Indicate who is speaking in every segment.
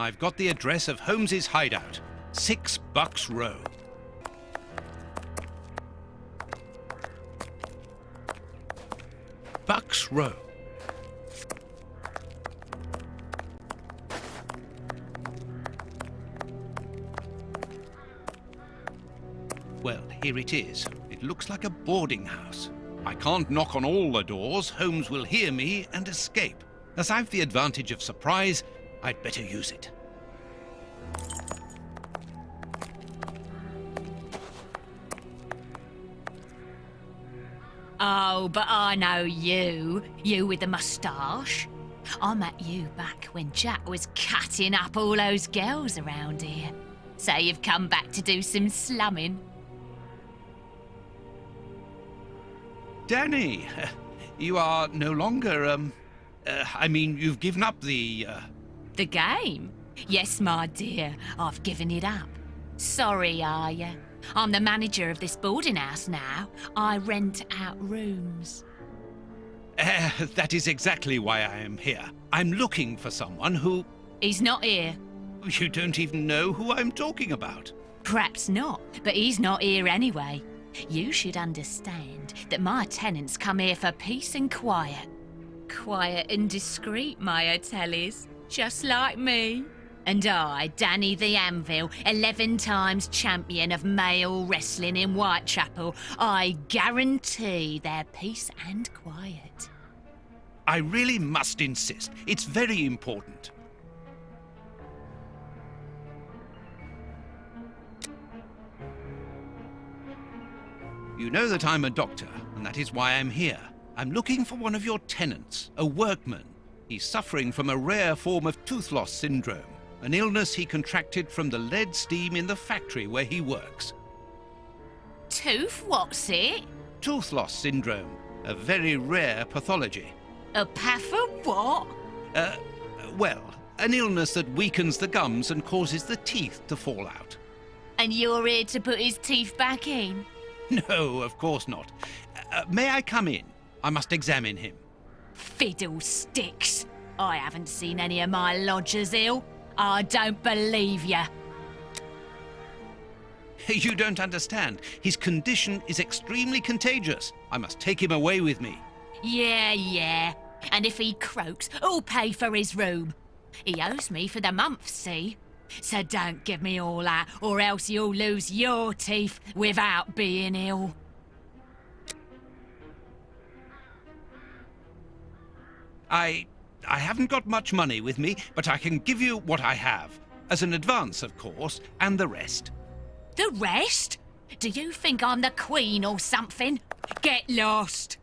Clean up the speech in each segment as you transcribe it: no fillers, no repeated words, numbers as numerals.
Speaker 1: I've got the address of Holmes's hideout, 6 Bucks Row. Bucks Row. Well, here it is. It looks like a boarding house. I can't knock on all the doors. Holmes will hear me and escape. As I've the advantage of surprise, I'd better use it.
Speaker 2: Oh, but I know you. You with the moustache. I met you back when Jack was cutting up all those girls around here. So you've come back to do some slumming.
Speaker 1: Danny, you are no longer, you've given up the
Speaker 2: The game? Yes, my dear, I've given it up. Sorry, are you? I'm the manager of this boarding house now. I rent out rooms.
Speaker 1: That is exactly why I am here. I'm looking for someone who...
Speaker 2: He's not here.
Speaker 1: You don't even know who I'm talking about.
Speaker 2: Perhaps not, but he's not here anyway. You should understand that my tenants come here for peace and quiet. Quiet and discreet, my Atellies, just like me. And I, Danny the Anvil, 11 times champion of male wrestling in Whitechapel, I guarantee their peace and quiet.
Speaker 1: I really must insist. It's very important. You know that I'm a doctor, and that is why I'm here. I'm looking for one of your tenants, a workman. He's suffering from a rare form of tooth loss syndrome, an illness he contracted from the lead steam in the factory where he works.
Speaker 2: Tooth, what's it?
Speaker 1: Tooth loss syndrome, a very rare pathology.
Speaker 2: A path of what?
Speaker 1: Well, an illness that weakens the gums and causes the teeth to fall out.
Speaker 2: And you're here to put his teeth back in?
Speaker 1: No, of course not. May I come in? I must examine him.
Speaker 2: Fiddlesticks! I haven't seen any of my lodgers ill. I don't believe you.
Speaker 1: You don't understand. His condition is extremely contagious. I must take him away with me.
Speaker 2: Yeah. And if he croaks, who'll pay for his room? He owes me for the month, see? So don't give me all that, or else you'll lose your teeth without being ill.
Speaker 1: I haven't got much money with me, but I can give you what I have. As an advance, of course, and the rest.
Speaker 2: The rest? Do you think I'm the Queen or something? Get lost!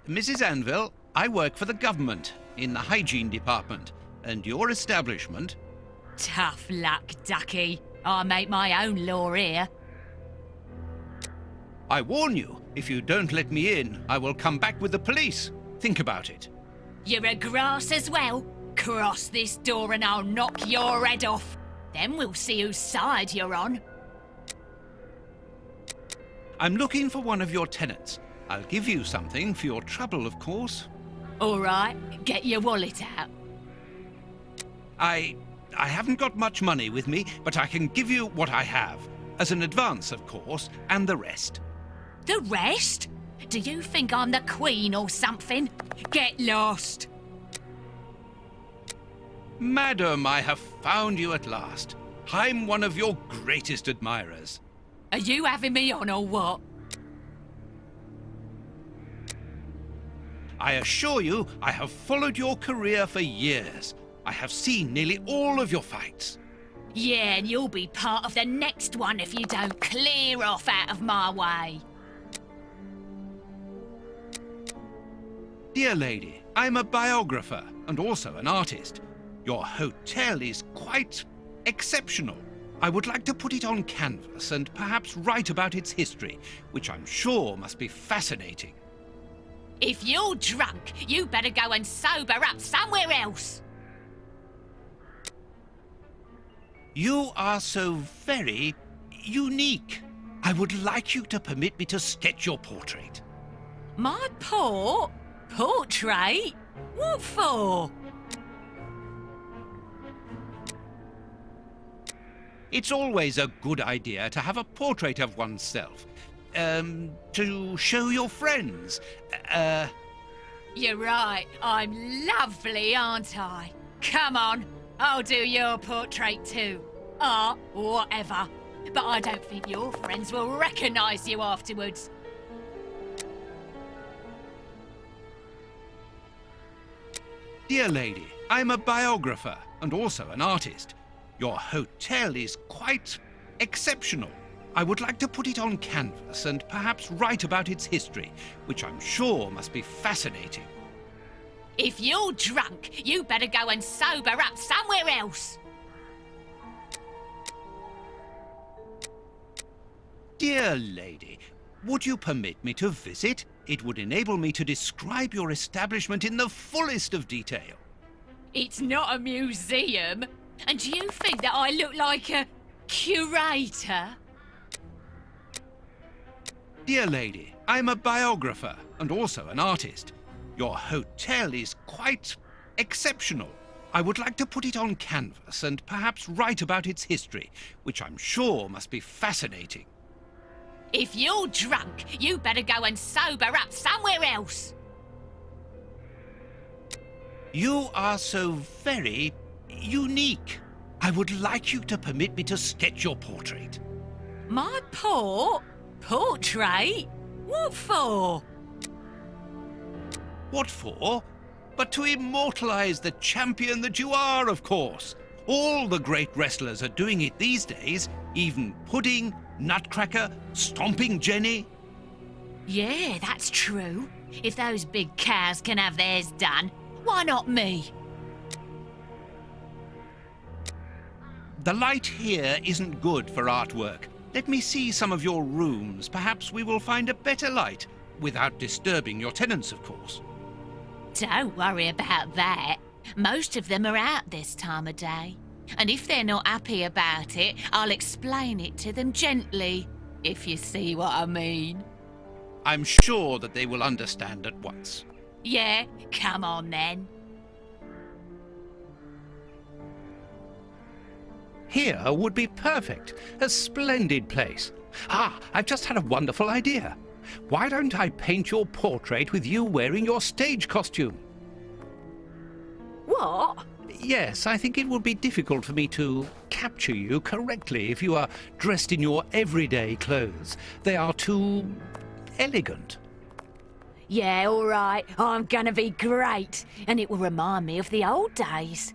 Speaker 1: Mrs. Anvil, I work for the government, in the hygiene department. And your establishment...
Speaker 2: Tough luck, ducky. I make my own law here.
Speaker 1: I warn you, if you don't let me in, I will come back with the police. Think about it.
Speaker 2: You're a grass as well. Cross this door and I'll knock your head off. Then we'll see whose side you're on.
Speaker 1: I'm looking for one of your tenants. I'll give you something for your trouble, of course.
Speaker 2: All right, get your wallet out.
Speaker 1: I haven't got much money with me, but I can give you what I have. As an advance, of course, and the rest.
Speaker 2: The rest? Do you think I'm the Queen or something? Get lost!
Speaker 1: Madam, I have found you at last. I'm one of your greatest admirers.
Speaker 2: Are you having me on or what?
Speaker 1: I assure you, I have followed your career for years. I have seen nearly all of your fights.
Speaker 2: Yeah, and you'll be part of the next one if you don't clear off out of my way.
Speaker 1: Dear lady, I'm a biographer and also an artist. Your hotel is quite exceptional. I would like to put it on canvas and perhaps write about its history, which I'm sure must be fascinating.
Speaker 2: If you're drunk, you better go and sober up somewhere else.
Speaker 1: You are so very unique. I would like you to permit me to sketch your portrait.
Speaker 2: My portrait? What for?
Speaker 1: It's always a good idea to have a portrait of oneself. To show your friends.
Speaker 2: You're right. I'm lovely, aren't I? Come on, I'll do your portrait too. Art, whatever. But I don't think your friends will recognise you afterwards.
Speaker 1: Dear lady, I'm a biographer and also an artist. Your hotel is quite exceptional. I would like to put it on canvas and perhaps write about its history, which I'm sure must be fascinating.
Speaker 2: If you're drunk, you better go and sober up somewhere else.
Speaker 1: Dear lady, would you permit me to visit? It would enable me to describe your establishment in the fullest of detail.
Speaker 2: It's not a museum. And do you think that I look like a curator?
Speaker 1: Dear lady, I'm a biographer and also an artist. Your hotel is quite exceptional. I would like to put it on canvas and perhaps write about its history, which I'm sure must be fascinating.
Speaker 2: If you're drunk, you better go and sober up somewhere else.
Speaker 1: You are so very unique. I would like you to permit me to sketch your portrait.
Speaker 2: My portrait? What for?
Speaker 1: What for? But to immortalize the champion that you are, of course. All the great wrestlers are doing it these days, even Pudding, Nutcracker, Stomping Jenny.
Speaker 2: Yeah, that's true. If those big cows can have theirs done, why not me?
Speaker 1: The light here isn't good for artwork. Let me see some of your rooms. Perhaps we will find a better light, without disturbing your tenants, of course.
Speaker 2: Don't worry about that. Most of them are out this time of day. And if they're not happy about it, I'll explain it to them gently, if you see what I mean.
Speaker 1: I'm sure that they will understand at once.
Speaker 2: Yeah, come on then.
Speaker 1: Here would be perfect. A splendid place. Ah, I've just had a wonderful idea. Why don't I paint your portrait with you wearing your stage costume?
Speaker 2: What?
Speaker 1: Yes, I think it would be difficult for me to capture you correctly if you are dressed in your everyday clothes. They are too elegant.
Speaker 2: Yeah, all right. I'm gonna be great. And it will remind me of the old days.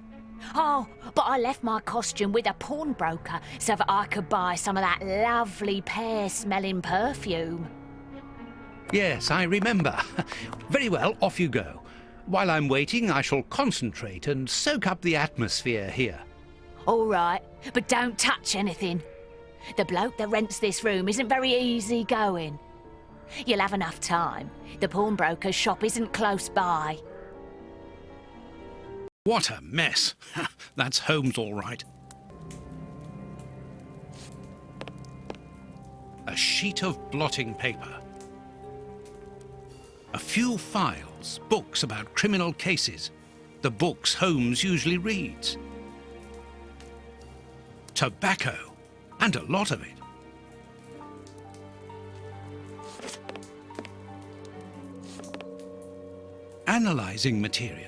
Speaker 2: Oh, but I left my costume with a pawnbroker so that I could buy some of that lovely pear-smelling perfume.
Speaker 1: Yes, I remember. Very well, off you go. While I'm waiting, I shall concentrate and soak up the atmosphere here.
Speaker 2: All right, but don't touch anything. The bloke that rents this room isn't very easy going. You'll have enough time. The pawnbroker's shop isn't close by.
Speaker 1: What a mess. That's Holmes all right. A sheet of blotting paper. A few files, books about criminal cases. The books Holmes usually reads. Tobacco, and a lot of it. Analyzing material.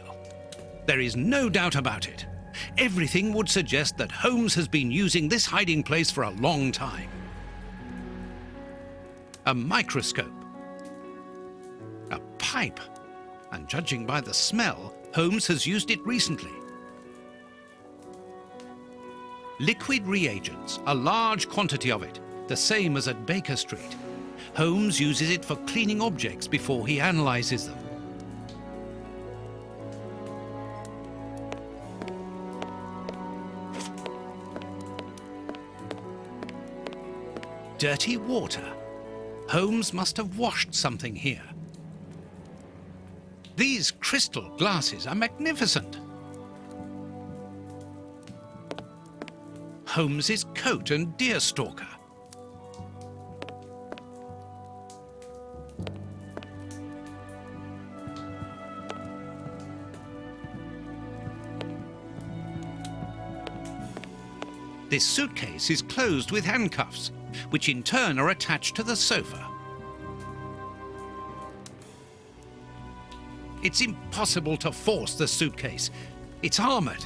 Speaker 1: There is no doubt about it. Everything would suggest that Holmes has been using this hiding place for a long time. A microscope. A pipe. And judging by the smell, Holmes has used it recently. Liquid reagents, a large quantity of it, the same as at Baker Street. Holmes uses it for cleaning objects before he analyzes them. Dirty water. Holmes must have washed something here. These crystal glasses are magnificent. Holmes's coat and deerstalker. This suitcase is closed with handcuffs, which in turn are attached to the sofa. It's impossible to force the suitcase. It's armoured.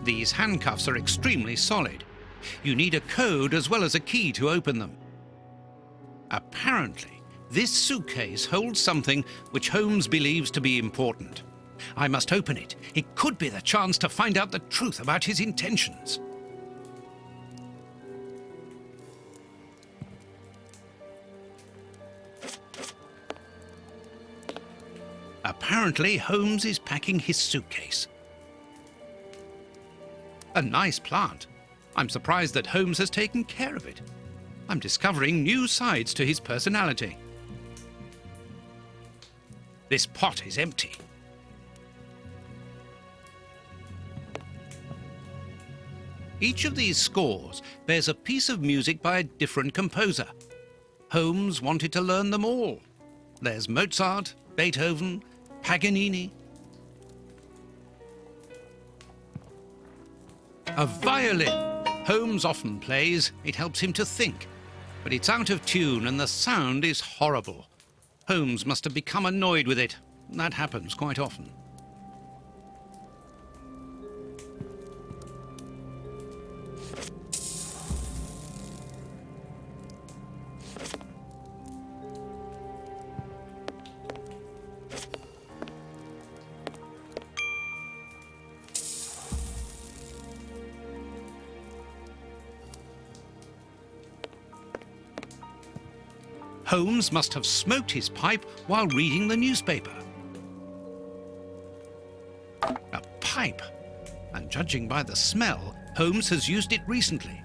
Speaker 1: These handcuffs are extremely solid. You need a code as well as a key to open them. Apparently, this suitcase holds something which Holmes believes to be important. I must open it. It could be the chance to find out the truth about his intentions. Apparently, Holmes is packing his suitcase. A nice plant. I'm surprised that Holmes has taken care of it. I'm discovering new sides to his personality. This pot is empty. Each of these scores bears a piece of music by a different composer. Holmes wanted to learn them all. There's Mozart, Beethoven, Paganini. A violin. Holmes often plays. It helps him to think. But it's out of tune and the sound is horrible. Holmes must have become annoyed with it. That happens quite often. Holmes must have smoked his pipe while reading the newspaper. A pipe, and judging by the smell, Holmes has used it recently.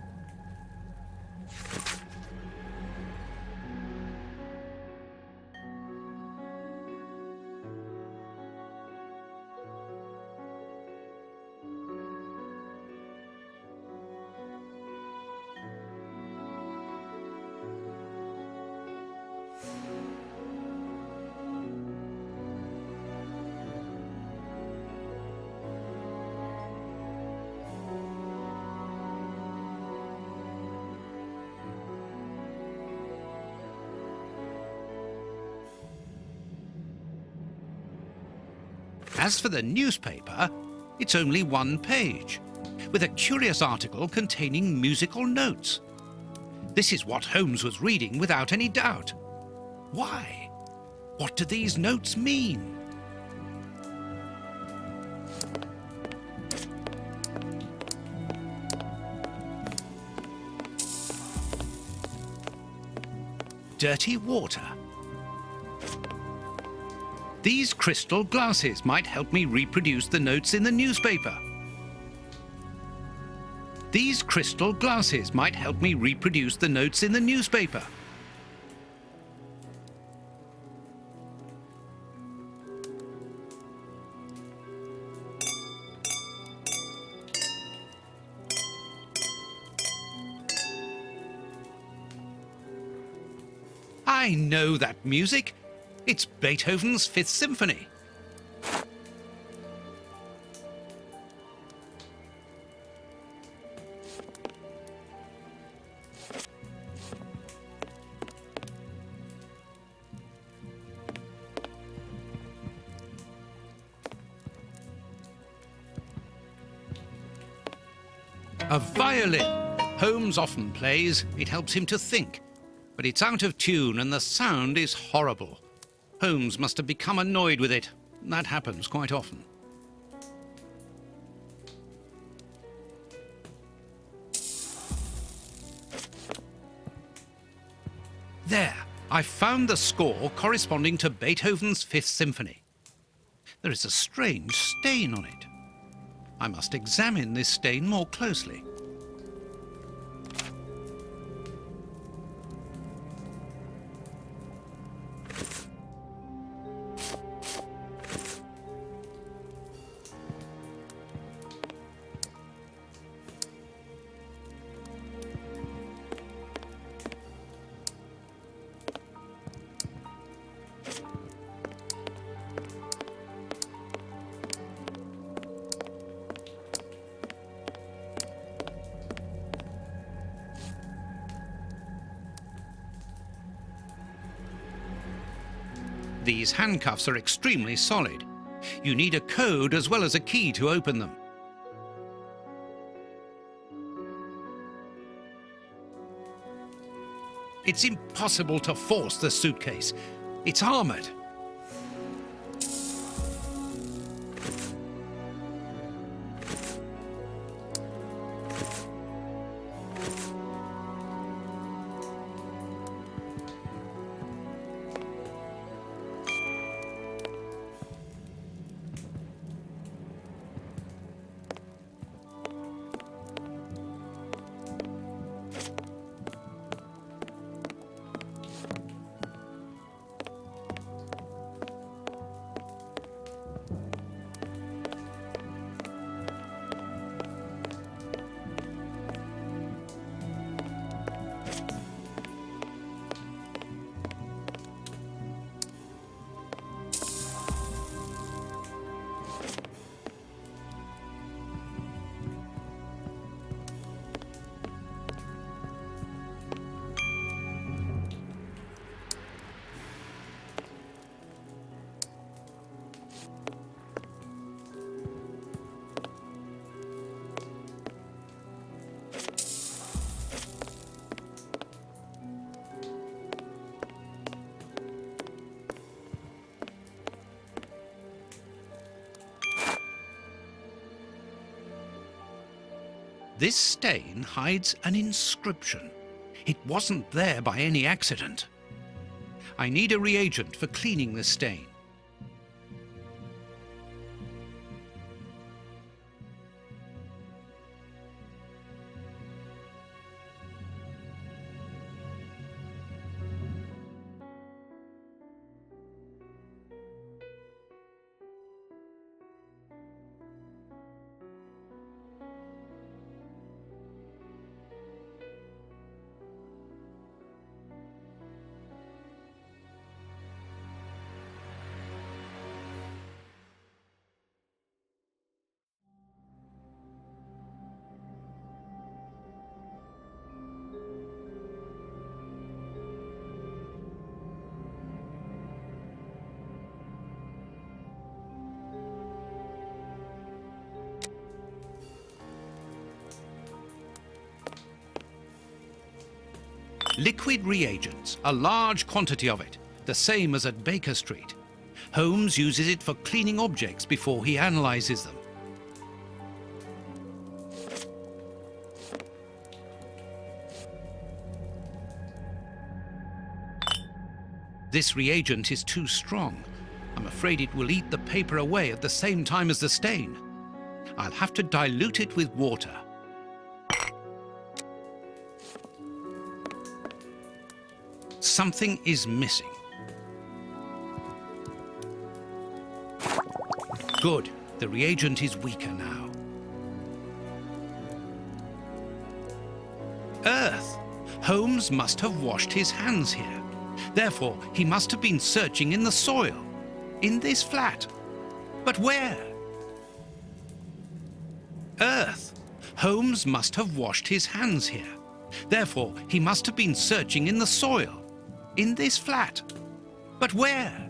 Speaker 1: As for the newspaper, it's only one page, with a curious article containing musical notes. This is what Holmes was reading without any doubt. Why? What do these notes mean? Dirty water. These crystal glasses might help me reproduce the notes in the newspaper. These crystal glasses might help me reproduce the notes in the newspaper. I know that music. It's Beethoven's Fifth Symphony. A violin. Holmes often plays. It helps him to think. But it's out of tune and the sound is horrible. Holmes must have become annoyed with it. That happens quite often. There, I found the score corresponding to Beethoven's Fifth Symphony. There is a strange stain on it. I must examine this stain more closely. These handcuffs are extremely solid. You need a code as well as a key to open them. It's impossible to force the suitcase. It's armored. This stain hides an inscription. It wasn't there by any accident. I need a reagent for cleaning the stain. Liquid reagents, a large quantity of it, the same as at Baker Street. Holmes uses it for cleaning objects before he analyzes them. This reagent is too strong. I'm afraid it will eat the paper away at the same time as the stain. I'll have to dilute it with water. Something is missing. Good. The reagent is weaker now. Earth! Holmes must have washed his hands here. Therefore, he must have been searching in the soil. In this flat. But where? Earth! Holmes must have washed his hands here. Therefore, he must have been searching in the soil. In this flat. But where?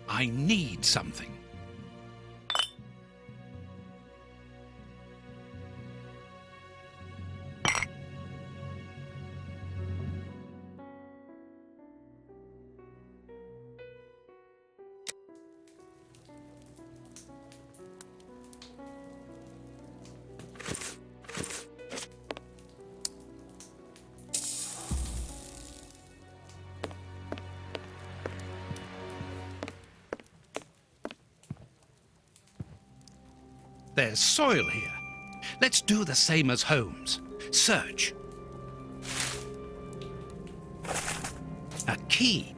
Speaker 1: I need something. There's soil here. Let's do the same as Holmes. Search. A key.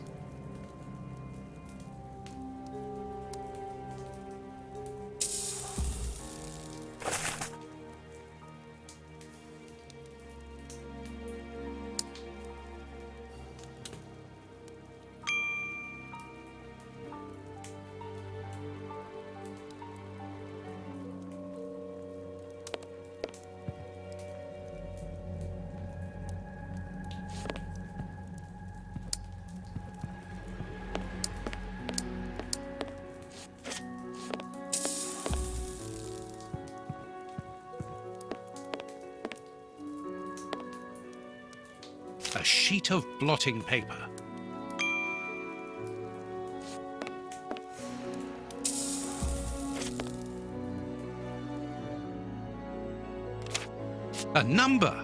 Speaker 1: A sheet of blotting paper. A number.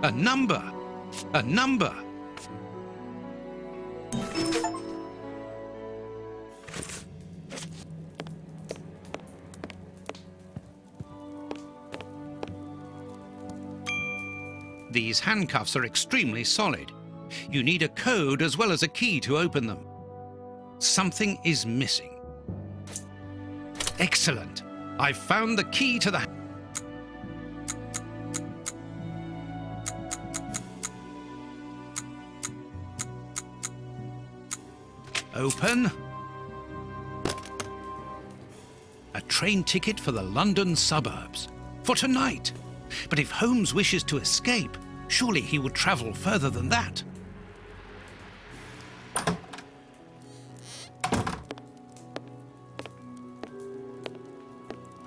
Speaker 1: A number. A number. These handcuffs are extremely solid. You need a code as well as a key to open them. Something is missing. Excellent. I've found the key to the... Open. A train ticket for the London suburbs. For tonight. But if Holmes wishes to escape, surely he would travel further than that.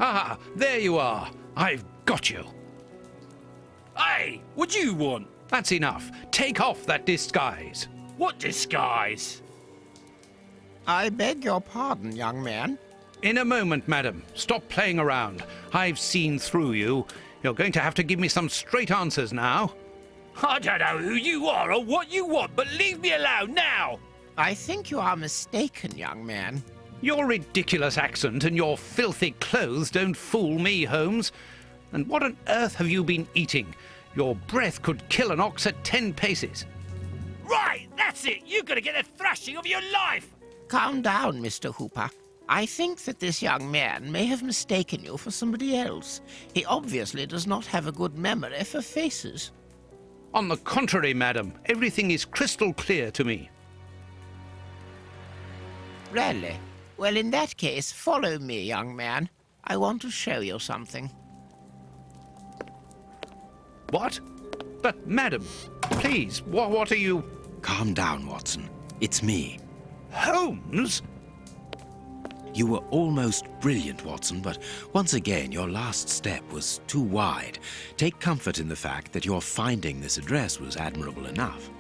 Speaker 1: Ah, there you are. I've got you.
Speaker 3: Hey, what do you want?
Speaker 1: That's enough. Take off that disguise.
Speaker 3: What disguise?
Speaker 4: I beg your pardon, young man.
Speaker 1: In a moment, madam. Stop playing around. I've seen through you. You're going to have to give me some straight answers now.
Speaker 3: I don't know who you are or what you want, but leave me alone now!
Speaker 4: I think you are mistaken, young man.
Speaker 1: Your ridiculous accent and your filthy clothes don't fool me, Holmes. And what on earth have you been eating? Your breath could kill an ox at 10 paces.
Speaker 3: Right, that's it! You're gonna get a thrashing of your life!
Speaker 4: Calm down, Mr. Hooper. I think that this young man may have mistaken you for somebody else. He obviously does not have a good memory for faces.
Speaker 1: On the contrary, madam, everything is crystal clear to me.
Speaker 4: Really? Well, in that case, follow me, young man. I want to show you something.
Speaker 1: What? But, madam, please, what are you...
Speaker 5: Calm down, Watson. It's me.
Speaker 1: Holmes?
Speaker 5: You were almost brilliant, Watson, but once again, your last step was too wide. Take comfort in the fact that your finding this address was admirable enough.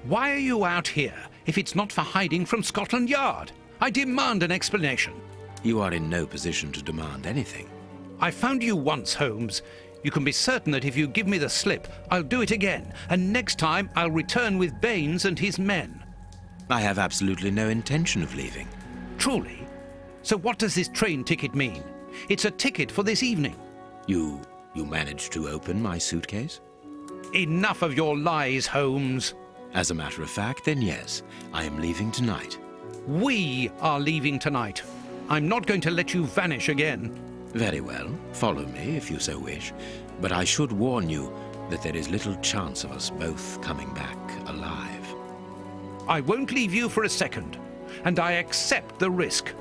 Speaker 1: Why are you out here if it's not for hiding from Scotland Yard? I demand an explanation.
Speaker 5: You are in no position to demand anything.
Speaker 1: I found you once, Holmes. You can be certain that if you give me the slip, I'll do it again, and next time I'll return with Baines and his men.
Speaker 5: I have absolutely no intention of leaving.
Speaker 1: Truly? So what does this train ticket mean? It's a ticket for this evening.
Speaker 5: You managed to open my suitcase?
Speaker 1: Enough of your lies, Holmes.
Speaker 5: As a matter of fact, then yes, I am leaving tonight.
Speaker 1: We are leaving tonight. I'm not going to let you vanish again.
Speaker 5: Very well, follow me if you so wish. But I should warn you that there is little chance of us both coming back alive.
Speaker 1: I won't leave you for a second, and I accept the risk.